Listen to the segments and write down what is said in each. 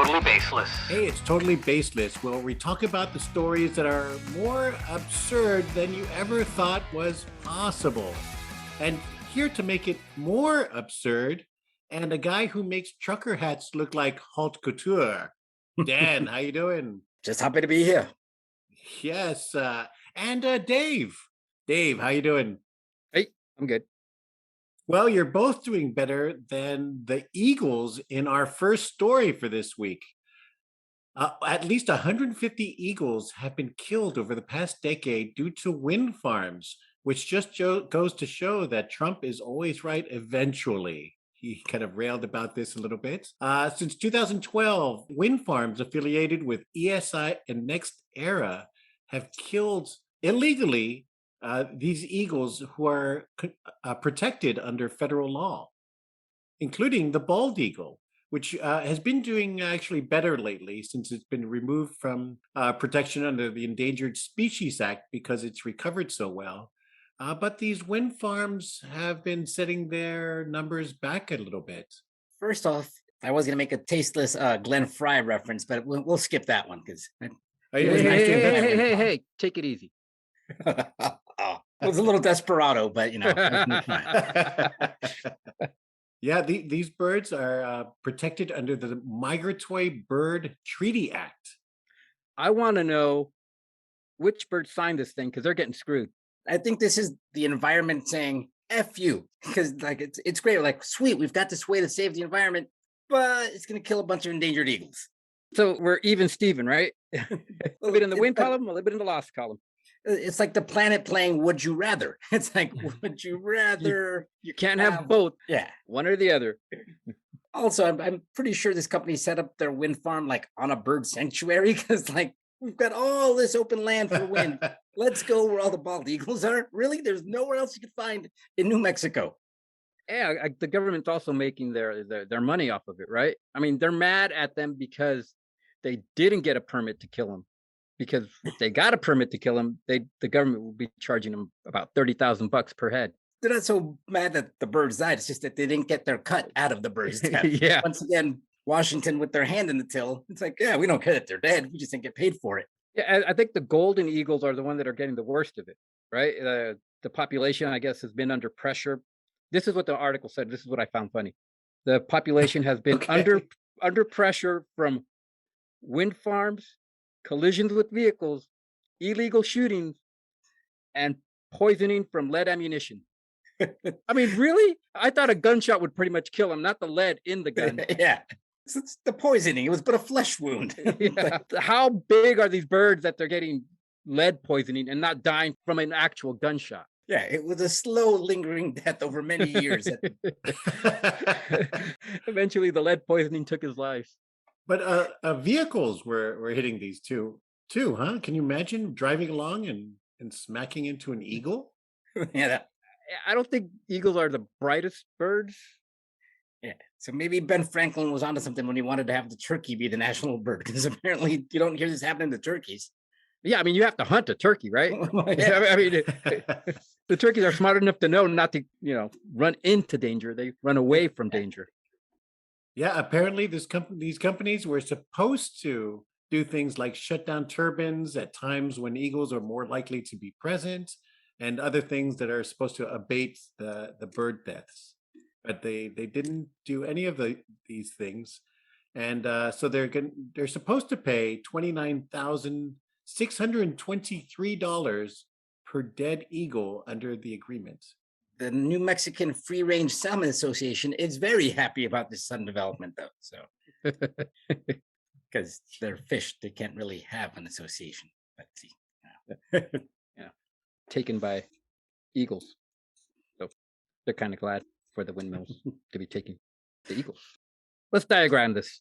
totally baseless. Hey, it's totally baseless, where we talk about the stories that are more absurd than you ever thought was possible. And here to make it more absurd, and a guy who makes trucker hats look like haute couture. Dan, how you doing? Just happy to be here. Yes, and Dave. Dave, how you doing? Hey, I'm good. Well, you're both doing better than the Eagles in our first story for this week. At least 150 eagles have been killed over the past decade due to wind farms, which just goes to show that Trump is always right eventually. He kind of railed about this a little bit. Since 2012, wind farms affiliated with ESI and NextEra have killed illegally these eagles who are protected under federal law, including the bald eagle, which has been doing actually better lately since it's been removed from protection under the Endangered Species Act because it's recovered so well. But these wind farms have been setting their numbers back a little bit. First off, I was going to make a tasteless Glenn Fry reference, but we'll skip that one because. Hey, take it easy. It was a little desperado, but Yeah, these birds are protected under the Migratory Bird Treaty Act. I want to know which birds signed this thing because they're getting screwed. I think this is the environment saying F you, because like it's great. Like, sweet, we've got this way to save the environment, but it's going to kill a bunch of endangered eagles. So we're even Steven, right? A little bit in the win column, a little bit in the loss column. It's like the planet playing Would You Rather. It's like, would you rather? You can't have both. Yeah. One or the other. Also, I'm pretty sure this company set up their wind farm like on a bird sanctuary because like we've got all this open land for wind. Let's go where all the bald eagles are. Really? There's nowhere else you could find in New Mexico. Yeah, the government's also making their money off of it, right? I mean, they're mad at them because they didn't get a permit to kill them. Because if they got a permit to kill them, the government will be charging them about $30,000 per head. They're not so mad that the birds died. It's just that they didn't get their cut out of the birds' death. Yeah. Once again, Washington with their hand in the till. It's like, yeah, we don't care that they're dead. We just didn't get paid for it. Yeah, I think the golden eagles are the one that are getting the worst of it, right? The population, I guess, has been under pressure. This is what the article said. This is what I found funny. The population has been under pressure from wind farms, collisions with vehicles, illegal shootings, and poisoning from lead ammunition. I mean, really? I thought a gunshot would pretty much kill him, not the lead in the gun. Yeah. It's the poisoning. It was but a flesh wound. Yeah. How big are these birds that they're getting lead poisoning and not dying from an actual gunshot? Yeah, it was a slow, lingering death over many years. Eventually, the lead poisoning took his life. But vehicles were hitting these too, huh? Can you imagine driving along and smacking into an eagle? Yeah. I don't think eagles are the brightest birds. Yeah. So maybe Ben Franklin was onto something when he wanted to have the turkey be the national bird, because apparently you don't hear this happening to turkeys. Yeah, I mean, you have to hunt a turkey, right? Yeah. I mean, the turkeys are smart enough to know not to, run into danger. They run away from danger. Yeah, apparently these companies were supposed to do things like shut down turbines at times when eagles are more likely to be present, and other things that are supposed to abate the bird deaths. But they didn't do any of these things, and so they're supposed to pay $29,623 per dead eagle under the agreement. The New Mexican Free Range Salmon Association is very happy about this sudden development, though. So, because they're fish, they can't really have an association. But see, taken by eagles, so they're kind of glad for the windmills to be taking the eagles. Let's diagram this.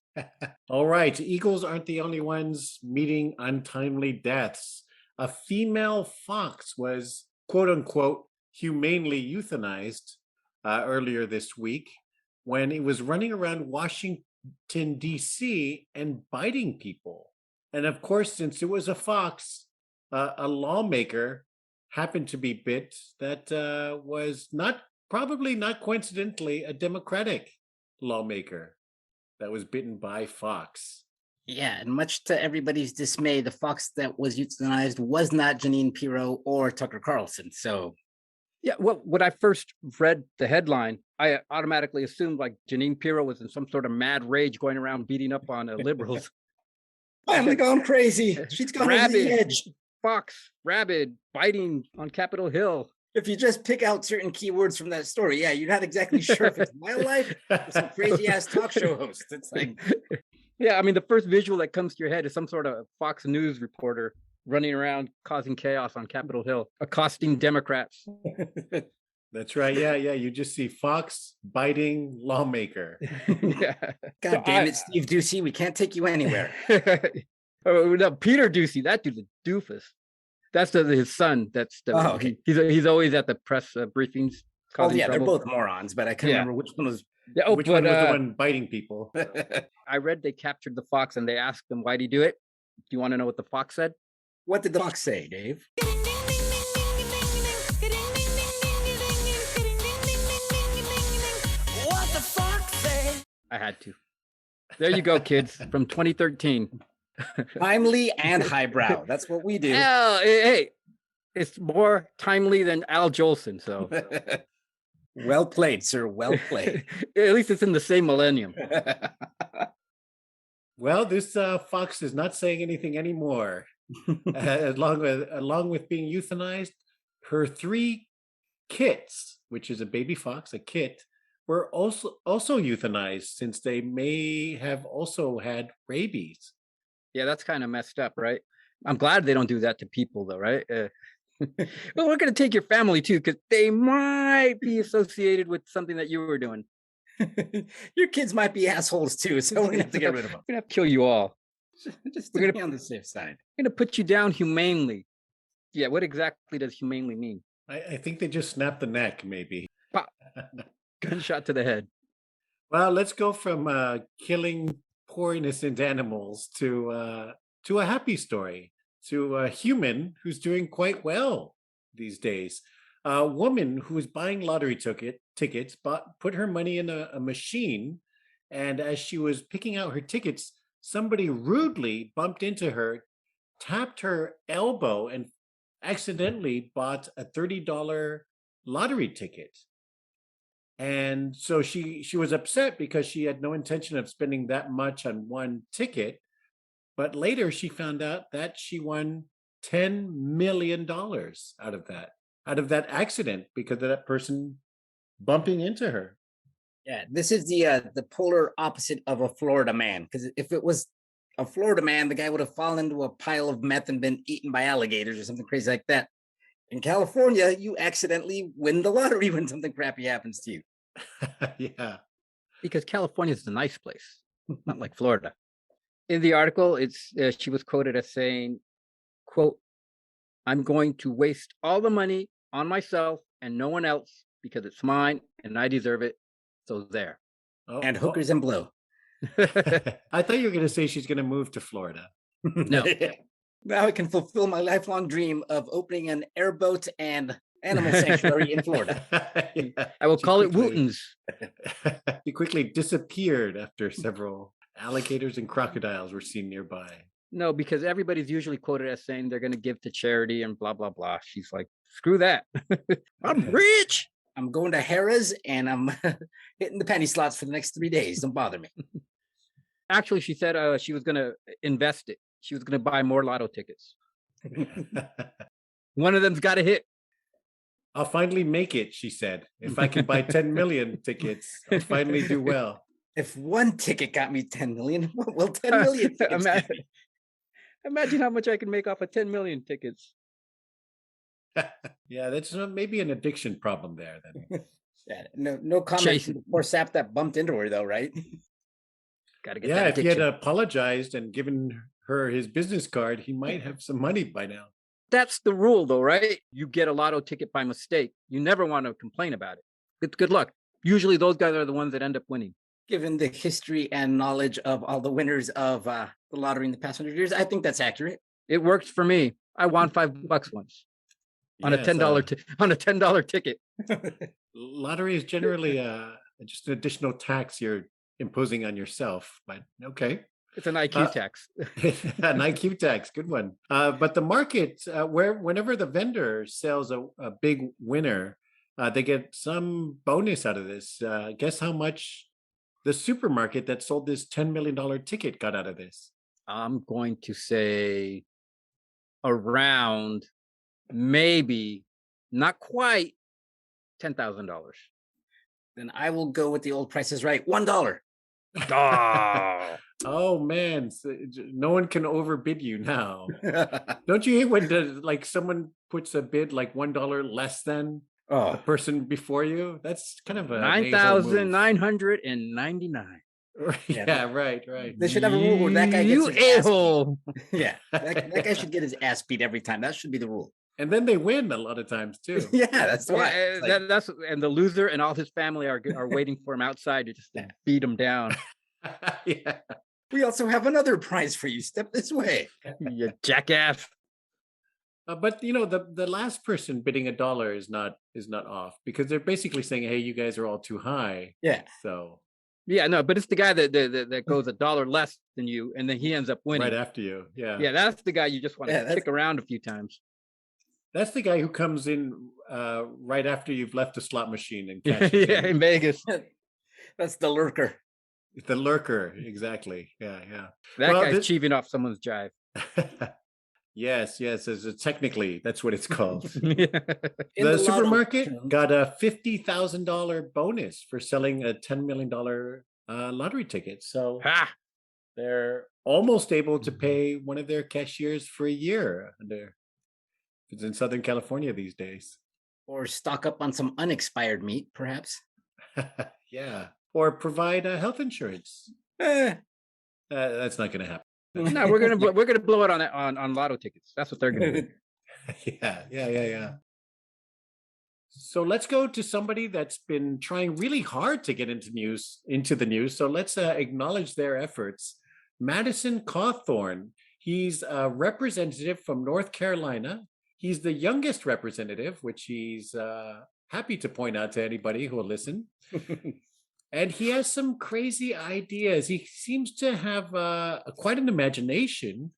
All right, eagles aren't the only ones meeting untimely deaths. A female fox was, quote unquote, humanely euthanized earlier this week when it was running around Washington, D.C. and biting people. And of course, since it was a fox, a lawmaker happened to be bit that was probably not coincidentally a Democratic lawmaker that was bitten by fox. Yeah, and much to everybody's dismay, the fox that was euthanized was not Janine Pirro or Tucker Carlson. So, Yeah, well, when I first read the headline, I automatically assumed like Janine Pirro was in some sort of mad rage going around beating up on liberals. family gone crazy. She's gone over the Rabid. edge. Fox, rabid, biting on Capitol Hill. If you just pick out certain keywords from that story, yeah, you're not exactly sure if it's wildlife or some crazy ass talk show host. It's like, Yeah, I mean, the first visual that comes to your head is some sort of Fox News reporter running around causing chaos on Capitol Hill, accosting Democrats. That's right. Yeah, yeah. You just see Fox biting lawmaker. Yeah. God damn it, Steve Ducey, we can't take you anywhere. Oh, no, Peter Ducey, that dude's a doofus. That's his son. That's the okay. He's always at the press briefings. Oh yeah, trouble. they're both morons, but I can't remember which one was. Yeah, oh, Which one was the one biting people? I read they captured the fox and they asked him, why'd he do it? Do you want to know what the fox said? What did the fox say, Dave? What the fuck say? I had to. There you go, kids, from 2013. Timely and highbrow. That's what we do. Hey, it's more timely than Al Jolson, so Well played, sir. Well played. at least it's in the same millennium. Well, this fox is not saying anything anymore. Along with being euthanized, her 3 kits, which is a baby fox, a kit, were also euthanized since they may have also had rabies. Yeah, that's kind of messed up, right? I'm glad they don't do that to people, though, right? Well, we're going to take your family too, because they might be associated with something that you were doing. Your kids might be assholes too, so we're gonna have to get rid of them. We're going to have to kill you all. Just We're to gonna- be on the safe side. We're going to put you down humanely. Yeah, what exactly does humanely mean? I think they just snapped the neck, maybe. Pop. Gunshot to the head. Well, let's go from killing poor innocent animals to a happy story, to a human who's doing quite well these days. A woman who was buying lottery tickets put her money in a machine, and as she was picking out her tickets, somebody rudely bumped into her, tapped her elbow, and accidentally bought a $30 lottery ticket. And so she was upset because she had no intention of spending that much on one ticket. But later she found out that she won $10 million out of that accident because of that person bumping into her. Yeah, this is the polar opposite of a Florida man. Because if it was a Florida man, the guy would have fallen into a pile of meth and been eaten by alligators or something crazy like that. In California, you accidentally win the lottery when something crappy happens to you. Yeah. Because California is a nice place, not like Florida. In the article, it's she was quoted as saying, quote, "I'm going to waste all the money on myself and no one else because it's mine and I deserve it. So there." Oh, And hookers and blow. I thought you were going to say she's going to move to Florida. No. Now I can fulfill my lifelong dream of opening an airboat and animal sanctuary in Florida. Yeah. I will She call it quickly- Wootens. He quickly disappeared after several alligators and crocodiles were seen nearby. No, because everybody's usually quoted as saying they're going to give to charity and blah, blah, blah. She's like, screw that. I'm rich. I'm going to Harrah's and I'm hitting the penny slots for the next 3 days. Don't bother me. Actually, she said she was going to invest it. She was going to buy more lotto tickets. One of them's got to hit. I'll finally make it, she said. If I can buy 10 million tickets, I'll finally do well. If one ticket got me 10 million, what will 10 million tickets get me? Imagine how much I can make off of 10 million tickets. Yeah, that's maybe an addiction problem there then. Yeah, no comment Jason. from the poor sap that bumped into her though, right? Got to get Yeah, that if he had addiction. apologized and given her his business card, he might have some money by now. That's the rule, though, right? You get a lotto ticket by mistake. You never want to complain about it. It's good luck. Usually those guys are the ones that end up winning. Given the history and knowledge of all the winners of the lottery in the past 100 years, I think that's accurate. It works for me. I won $5 once on Yes, a $10 ticket. lottery is generally just an additional tax you're imposing on yourself, but okay. It's an IQ tax. An IQ tax, good one. But the market, whenever the vendor sells a big winner, they get some bonus out of this. Guess how much the supermarket that sold this $10 million ticket got out of this? I'm going to say around, maybe not quite, $10,000. Then I will go with the old Price is Right, $1. Oh, Oh man, no one can overbid you now. Don't you hate when like someone puts a bid like $1 less than the Oh, person before you? That's kind of an asshole move. 9,999. Yeah, right. they should have a rule where that guy gets You his ass beat. a-hole. Yeah, that guy should get his ass beat every time. That should be the rule. And then they win a lot of times too. Yeah, that's why. Yeah, It's like, that's and the loser and all his family are waiting for him outside to just beat him down. Yeah. we also have another prize for you. Step this way. You jackass. But you know, the last person bidding $1 is not off, because they're basically saying, hey, you guys are all too high. Yeah. So Yeah, no, but it's the guy that goes $1 less than you, and then he ends up winning. right after you. Yeah. Yeah, that's the guy you just want to kick around a few times. That's the guy who comes in right after you've left the slot machine and cashes Yeah, in Vegas. That's the lurker. The lurker, exactly. Yeah. That Well, guy's cheating off someone's jive. Yes. Technically, that's what it's called. In The lotto supermarket term, got a $50,000 bonus for selling a $10 million lottery ticket. So Ha! they're almost able to pay one of their cashiers for a year. It's in Southern California these days. or stock up on some unexpired meat, perhaps. Yeah. Or provide health insurance. That's not going to happen. No, we're gonna blow it on lotto tickets. That's what they're gonna do. Yeah. So let's go to somebody that's been trying really hard to get into the news. So let's acknowledge their efforts. Madison Cawthorn. He's a representative from North Carolina. He's the youngest representative, which he's happy to point out to anybody who will listen. And he has some crazy ideas. He seems to have quite an imagination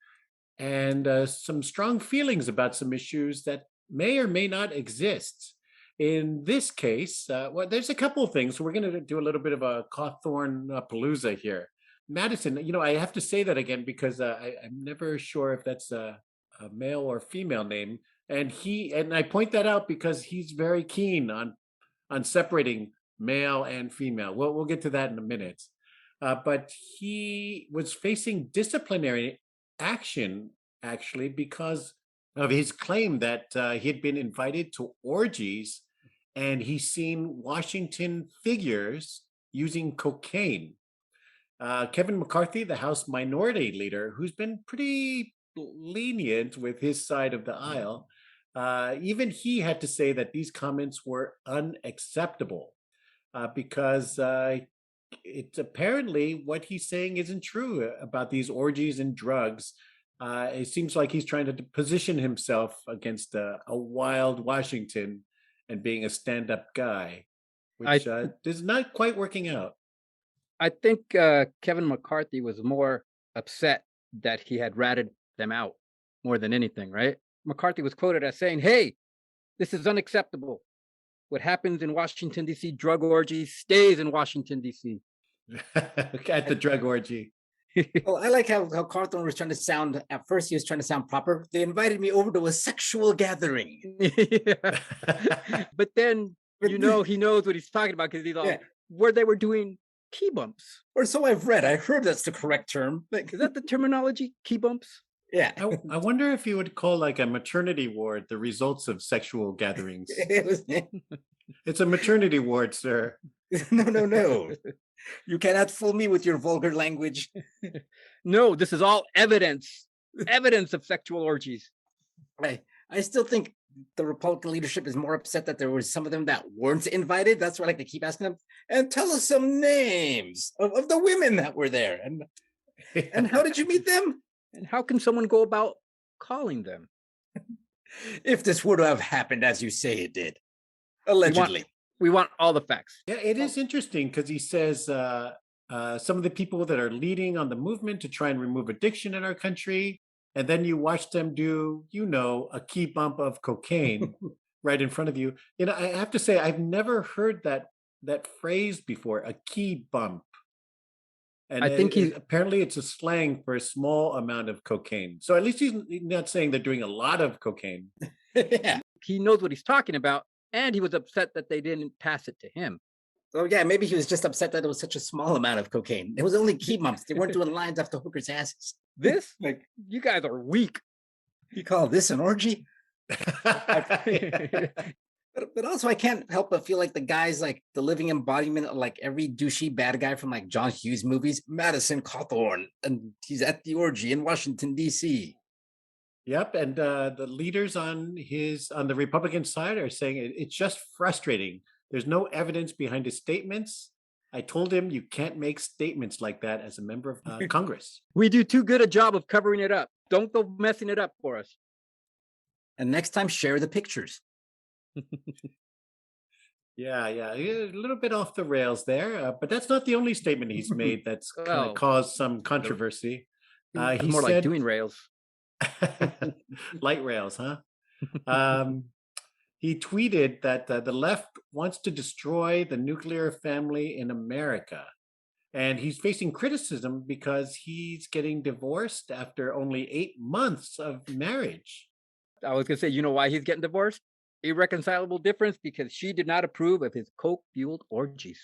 and some strong feelings about some issues that may or may not exist. In this case, well, there's a couple of things. We're going to do a little bit of a Cawthorn-palooza here. Madison, I have to say that again because I'm never sure if that's a male or female name. And I point that out because he's very keen on separating male and female. We'll get to that in a minute. But he was facing disciplinary action, actually, because of his claim that he had been invited to orgies and he's seen Washington figures using cocaine. Kevin McCarthy, the House Minority Leader, who's been pretty lenient with his side of the aisle, even he had to say that these comments were unacceptable. Because it's apparently what he's saying isn't true about these orgies and drugs. It seems like he's trying to position himself against a wild Washington and being a stand-up guy, which is not quite working out. I think Kevin McCarthy was more upset that he had ratted them out more than anything, right? McCarthy was quoted as saying, "Hey, this is unacceptable. What happens in Washington, D.C., drug orgy, stays in Washington, D.C." At the drug orgy. Well, I like how Cawthorn was trying to sound, at first he was trying to sound proper. They invited me over to a sexual gathering. But then, he knows what he's talking about because he's all, where they were doing key bumps. Or so I've read. I heard that's the correct term. Is that the terminology? Key bumps? Yeah. I wonder if you would call like a maternity ward the results of sexual gatherings. It's a maternity ward, sir. No. You cannot fool me with your vulgar language. No, this is all evidence of sexual orgies. I still think the Republican leadership is more upset that there was some of them that weren't invited. That's why they keep asking them, and tell us some names of the women that were there. And how did you meet them? And how can someone go about calling them? If this would have happened as you say it did. Allegedly. We want all the facts. Yeah, it is interesting because he says some of the people that are leading on the movement to try and remove addiction in our country. And then you watch them do, a key bump of cocaine right in front of you. I have to say, I've never heard that phrase before, a key bump. And I think apparently it's a slang for a small amount of cocaine. So at least he's not saying they're doing a lot of cocaine. Yeah. he knows what he's talking about, and he was upset that they didn't pass it to him. Oh yeah, maybe he was just upset that it was such a small amount of cocaine. It was only key bumps. They weren't doing lines off the hookers' asses. This, Like, you guys are weak. you call this an orgy? But also, I can't help but feel like the guy's like the living embodiment of like every douchey bad guy from like John Hughes movies, Madison Cawthorn, and he's at the orgy in Washington, D.C. Yep, and the leaders on the Republican side are saying it's just frustrating. There's no evidence behind his statements. I told him you can't make statements like that as a member of Congress. We do too good a job of covering it up. Don't go messing it up for us. And next time, share the pictures. Yeah, a little bit off the rails there, but that's not the only statement he's made that's kind of Well, caused some controversy. It's He more like said, doing rails. light rails, huh? He tweeted that the left wants to destroy the nuclear family in America. And he's facing criticism because he's getting divorced after only 8 months of marriage. I was going to say, you know why he's getting divorced? Irreconcilable difference, because she did not approve of his coke-fueled orgies.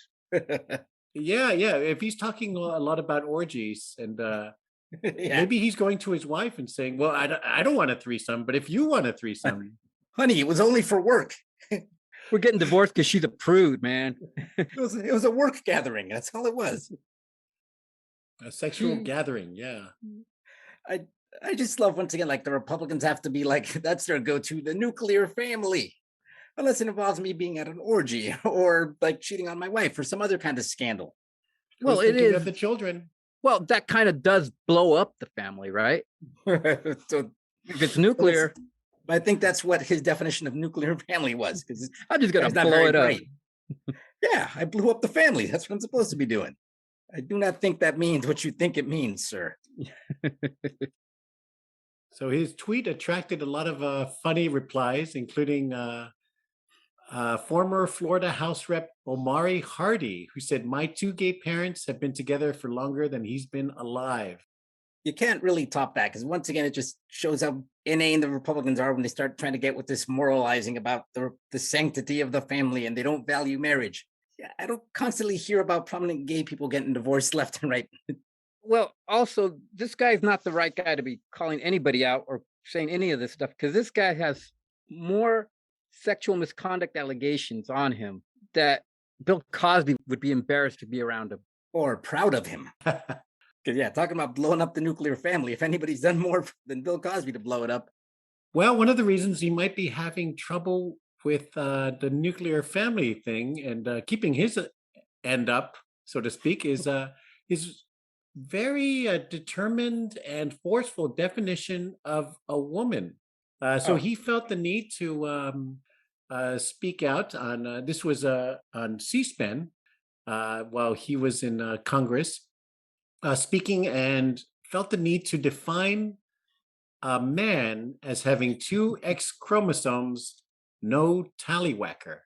Yeah. If he's talking a lot about orgies, and Yeah. maybe he's going to his wife and saying, well, I don't want a threesome, but if you want a threesome. Honey, it was only for work. We're getting divorced because she's a prude, man. It was a work gathering. That's all it was. A sexual gathering, yeah. I just love, once again, like the Republicans have to be like, that's their go-to, the nuclear family. Unless it involves me being at an orgy or like cheating on my wife or some other kind of scandal. Well, Who's it thinking is. of the children. Well, that kind of does blow up the family, right? So If it's nuclear, I think that's what his definition of nuclear family was. Because I'm just going to blow it up. Yeah, I blew up the family. That's what I'm supposed to be doing. I do not think that means what you think it means, sir. So his tweet attracted a lot of funny replies, including former Florida House Rep Omari Hardy, who said, "My two gay parents have been together for longer than he's been alive." You can't really top that, because once again, it just shows how inane the Republicans are when they start trying to get with this moralizing about the sanctity of the family and they don't value marriage. Yeah, I don't constantly hear about prominent gay people getting divorced left and right. Well, also, this guy's not the right guy to be calling anybody out or saying any of this stuff, because this guy has more sexual misconduct allegations on him that Bill Cosby would be embarrassed to be around him. Or proud of him. Because yeah, talking about blowing up the nuclear family, if anybody's done more than Bill Cosby to blow it up. Well, one of the reasons he might be having trouble with the nuclear family thing and keeping his end up, so to speak, is his very determined and forceful definition of a woman. So he felt the need to speak out on, this was on C-SPAN while he was in Congress, speaking, and felt the need to define a man as having 2 X chromosomes, no tallywhacker,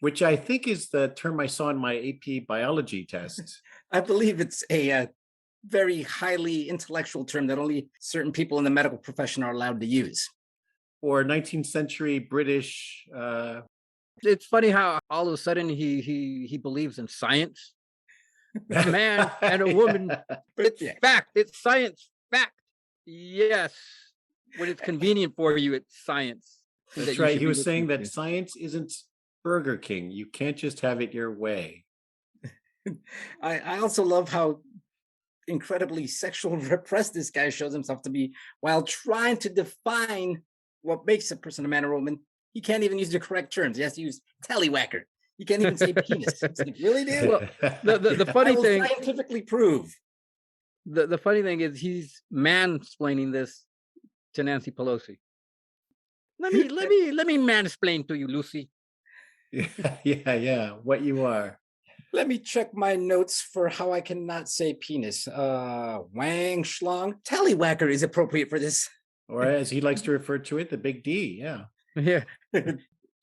which I think is the term I saw in my AP biology test. I believe it's a very highly intellectual term that only certain people in the medical profession are allowed to use. Or 19th century British. It's funny how all of a sudden he believes in science. A man and a woman. It's fact. It's science. Fact. Yes. When it's convenient for you, it's science. That's right. He was saying that science isn't Burger King. You can't just have it your way. I also love how incredibly sexual repressed this guy shows himself to be while trying to define what makes a person a man or woman. He can't even use the correct terms. He has to use tallywhacker. He can't even say penis. It's like, really, dude? Well, the funny thing, scientifically prove. The funny thing is he's mansplaining this to Nancy Pelosi. Let me mansplain to you, Lucy. Yeah. What you are. Let me check my notes for how I cannot say penis. Wang schlong. Tallywhacker is appropriate for this. Or as he likes to refer to it, the big D. Yeah. Yeah.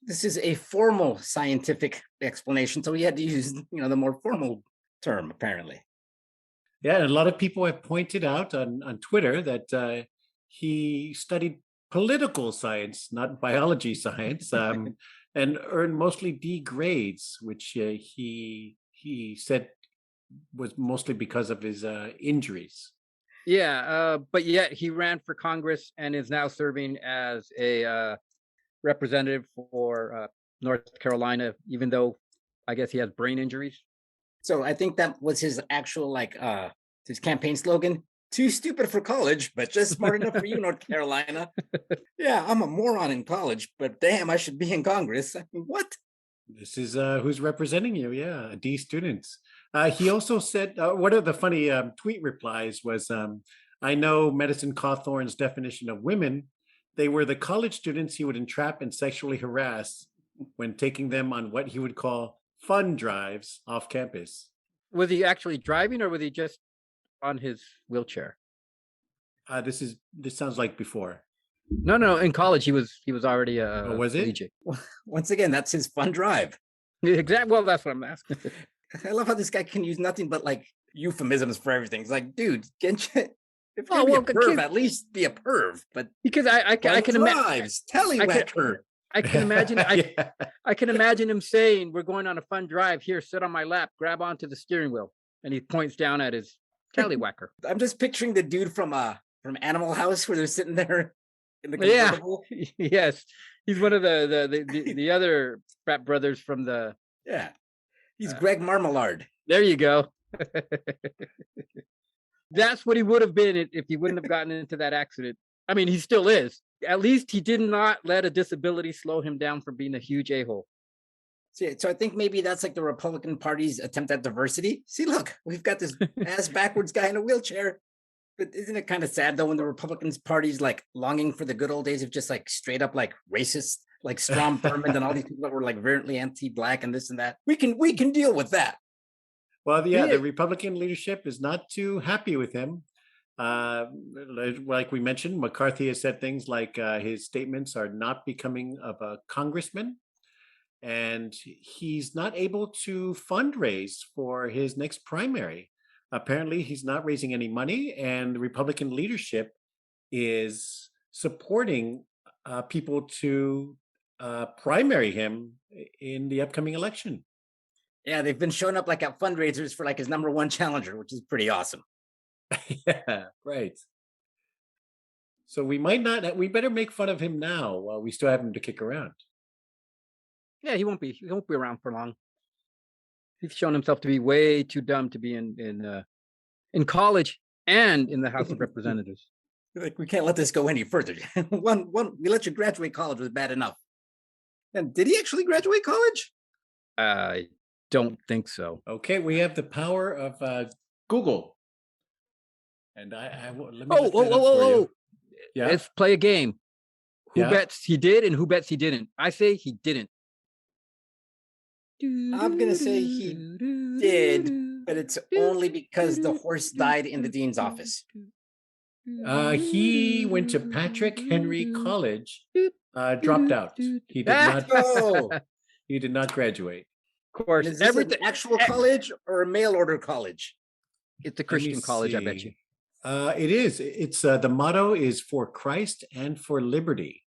This is a formal scientific explanation, so we had to use, the more formal term, apparently. Yeah, and a lot of people have pointed out on Twitter that he studied political science, not biology science, and earned mostly D grades, which he said was mostly because of his injuries. Yeah, but yet he ran for Congress and is now serving as a representative for North Carolina, even though I guess he has brain injuries. So I think that was his actual his campaign slogan. Too stupid for college, but just smart enough for you, North Carolina. Yeah, I'm a moron in college, but damn, I should be in Congress. I mean, what? This is who's representing you. Yeah, a D students. He also said, one of the funny tweet replies was, I know Madison Cawthorn's definition of women. They were the college students he would entrap and sexually harass when taking them on what he would call fun drives off campus. Was he actually driving or was he just on his wheelchair? This sounds like before. No. In college, he was already a was it? collegiate. Once again, that's his fun drive. Exactly. Well, that's what I'm asking. I love how this guy can use nothing but euphemisms for everything. It's like, dude, if you're Oh, gonna well, be a perv, kid- at least be a perv. But Because I can imagine. drives, tallywhacker. I can imagine. Yeah. I can imagine him saying, "We're going on a fun drive. Here, sit on my lap, grab onto the steering wheel," and he points down at his tallywhacker. I'm just picturing the dude from Animal House where they're sitting there in the Yeah. convertible. Yes, he's one of the other frat brothers from the. Yeah. He's Greg Marmalade. There you go. That's what he would have been if he wouldn't have gotten into that accident. I mean, he still is. At least he did not let a disability slow him down from being a huge a-hole. So I think maybe that's like the Republican Party's attempt at diversity. See, look, we've got this ass backwards guy in a wheelchair. But isn't it kind of sad though when the Republican Party's longing for the good old days of just straight up racist, like Strom Thurmond and all these people that were virulently anti-black and this and that. We can deal with that. Well, yeah, the Republican leadership is not too happy with him. Like we mentioned, McCarthy has said things like his statements are not becoming of a congressman, and he's not able to fundraise for his next primary. Apparently, he's not raising any money, and the Republican leadership is supporting people to primary him in the upcoming election. Yeah, they've been showing up at fundraisers for his number one challenger, which is pretty awesome. Yeah, right. So we better make fun of him now while we still have him to kick around. Yeah, he won't be around for long. He's shown himself to be way too dumb to be in college and in the House of Representatives. We can't let this go any further. We let you graduate college was bad enough. And did he actually graduate college? I don't think so. Okay, we have the power of Google. And let me Oh. Yeah. Let's play a game. Who Yeah. bets he did and who bets he didn't? I say he didn't. I'm going to say he did, but it's only because the horse died in the dean's office. He went to Patrick Henry College, dropped out. He did not. Oh, He did not graduate. Of course, is this an actual college or a mail order college? It's a Christian college, I bet you. It is. It's the motto is for Christ and for liberty.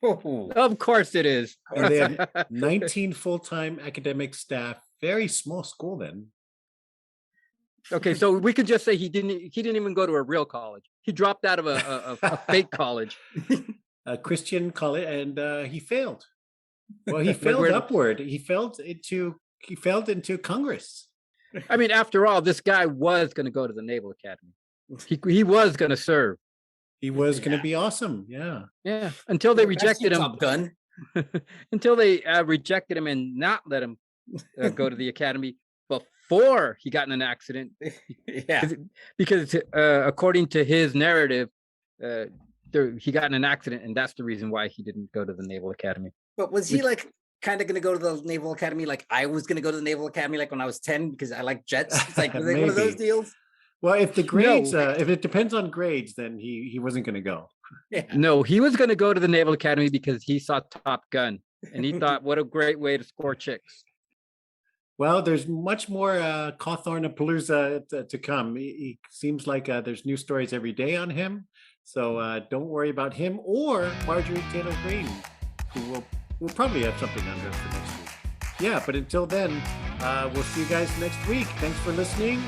Oh, Of course it is. And they have 19 full-time academic staff. Very small school then. Okay, so we could just say he didn't even go to a real college. He dropped out of a fake college. A Christian college, and he failed. Well, he failed upward. He failed into Congress. I mean, after all, this guy was going to go to the Naval Academy. He was going to serve. He was going to be awesome. Yeah. Yeah, until they rejected him. Top Gun. Until they rejected him and not let him go to the academy before he got in an accident. Yeah. Because according to his narrative, he got in an accident, and that's the reason why he didn't go to the Naval Academy. But was he kind of going to go to the Naval Academy like I was going to go to the Naval Academy like when I was 10 because I like jets? It's like was it one of those Maybe. deals? Well, if the grades, No. if it depends on grades, then he wasn't going to go. Yeah. No, he was going to go to the Naval Academy because he saw Top Gun and he thought, what a great way to score chicks. Well, there's much more Cawthorn-a-palooza to come. He seems like there's new stories every day on him. So don't worry about him or Marjorie Taylor Greene, who will probably have something under us for next week. Yeah, but until then, we'll see you guys next week. Thanks for listening.